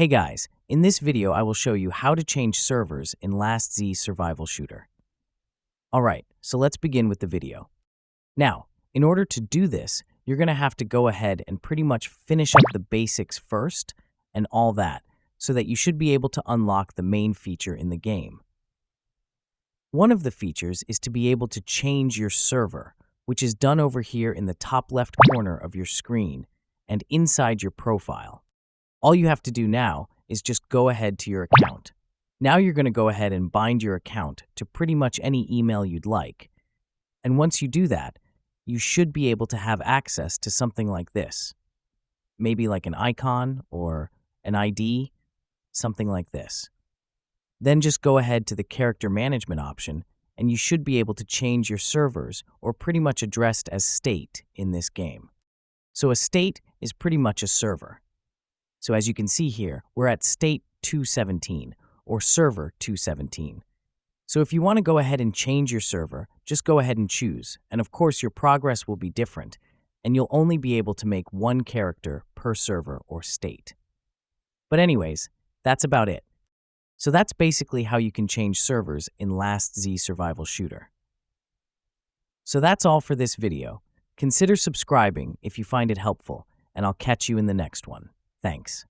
Hey guys, in this video I will show you how to change servers in Last Z survival shooter. Alright, so let's begin with the video. Now, in order to do this, you're going to have to go ahead and pretty much finish up the basics first and all that, so that you should be able to unlock the main feature in the game. One of the features is to be able to change your server, which is done over here in the top left corner of your screen and inside your profile. All you have to do now is just go ahead to your account. Now you're going to go ahead and bind your account to pretty much any email you'd like. And once you do that, you should be able to have access to something like this. Maybe like an icon or an ID, something like this. Then just go ahead to the character management option and you should be able to change your servers or pretty much addressed as state in this game. So a state is pretty much a server. So as you can see here, we're at state 217 or server 217. So if you want to go ahead and change your server, just go ahead and choose. And of course, your progress will be different, and you'll only be able to make one character per server or state. But anyways, that's about it. So that's basically how you can change servers in Last Z survival shooter. So that's all for this video. Consider subscribing if you find it helpful, and I'll catch you in the next one. Thanks.